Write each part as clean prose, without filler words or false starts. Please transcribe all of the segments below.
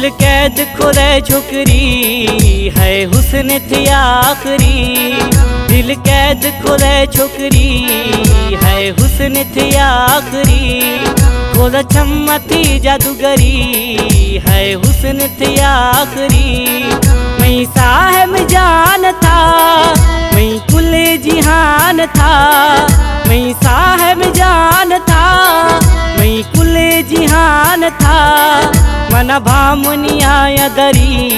दिल कैद खुदे छोकरी है हुस्न थी आखरी। दिल कैद खुदे छोकरी है हुस्न थी आखरी। खुद चम्मती जादूगरी है हुस्न थी आखरी। मैं साहब जान था मैं कुल जिहान था। मैं साहब जान था मैं कुल जिहान था। मन भामुनिया दरी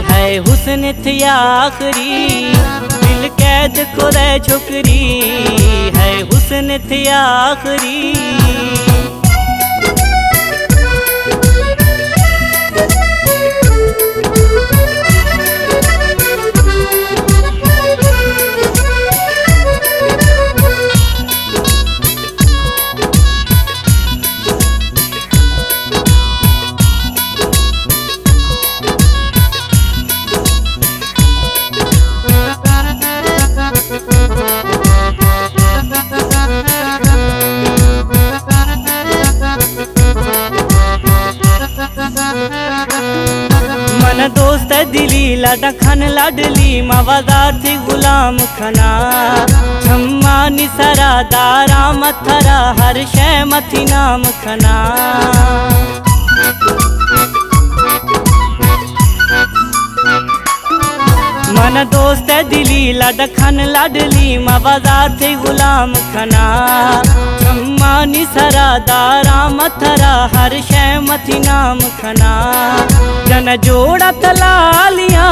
है हुस्न थी आखरी। दिल कैद खुदे छोकरी है हुस्न थी आखरी। मन दोस्त दिली लाडा खान लाडली मावादार थी गुलाम खना। छम्मा निसरा दारा मथरा हर शय मथी नाम खना। मन दोस्त दिली लाडा खान लाडली मावादार थी गुलाम खना। छम्मा निसरा दारा मथरा हर शय मथी नाम खना। जन जोड़ा तलालिया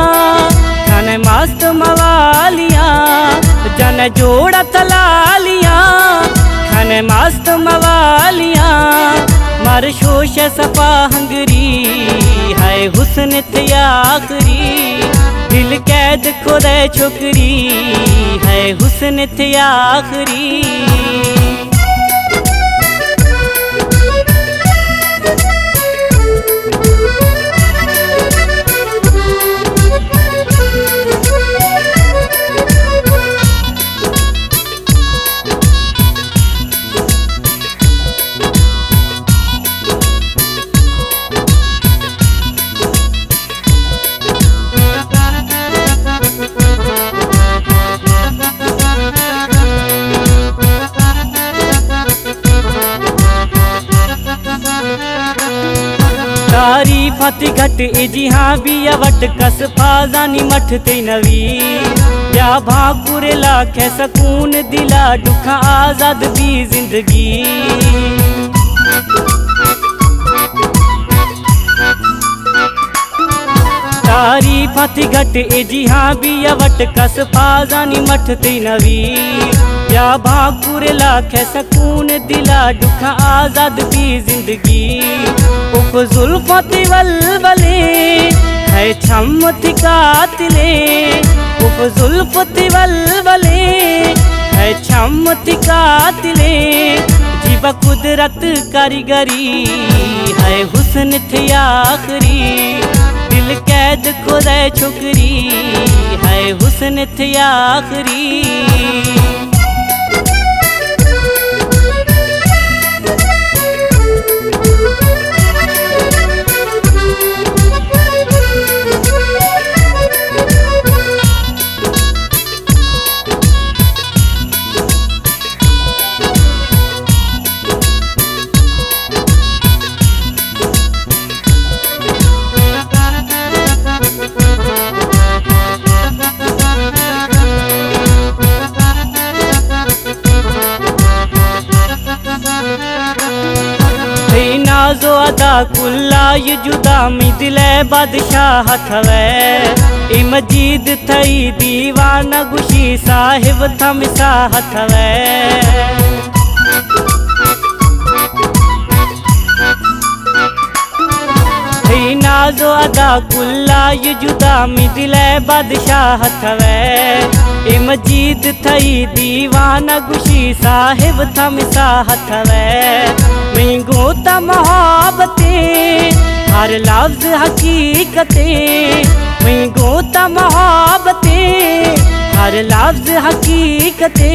खान मस्त मवालिया। जन जोड़ा तलालिया खान मस्त मवालिया। मर शोश सफा हंगरी है हुस्न थी आखरी। दिल कैद खुदे छोकरी है हुस्न थी आखरी। तारीफत घट इजिहा बिया वट कस फाजानी मठ ते नवी। या भाकुरे लाखे सकून दिला दुखा आजाद भी जिंदगी। तारीफत घट इजिहा बिया वट कस फाजानी मठ ते नवी। या भाकुरे लाखे सकून दिला दुखा आजाद भी जिंदगी। उफ जुल्फती वलवले है छम थी कातिले। उफ जुल्फती वलवले है छम थी कातिले। जीवा कुदरत कारीगरी है हुस्न थी आखरी। दिल कैद खुदे छोकरी है हुस्न थी आखरी। नाजो अदा कुल्ला ये जुदा मी दिले बादशाह थवे। ए मजीद थई दीवाना गुशी साहिब थम साह थवे। नाजो अदा कुल्ला ये जुदा मी दिले बादशाह थवे। ए मजीद थई दीवाना गुशी साहिब थम साह थवे। मैं गोता मोहब्बते हर लफ्ज हकीकते। मैं गोता मोहब्बते हर लफ्ज हकीकते।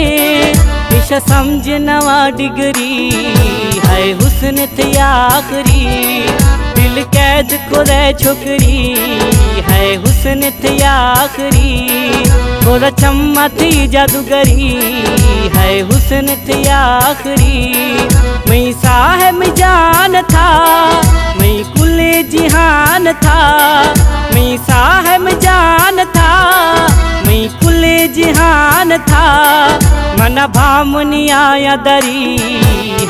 पेश समझ नवा डिगरी है हुस्न थी आखरी। दिल दिल कैद करे छोकरी है हुस्न थी आखरी थोड़ा चम्मा थी जादूगरी है हुस्न थी आखरी मैं साहब जान था मैं कुले जिहान था मैं साहब जान था मैं कुले जिहान था मना भामनी आया दरी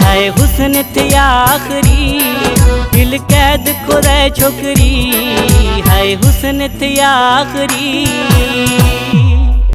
है हुस्न थी आखरी दिल कैद करे छोकरी है हुस्न थी आखरी।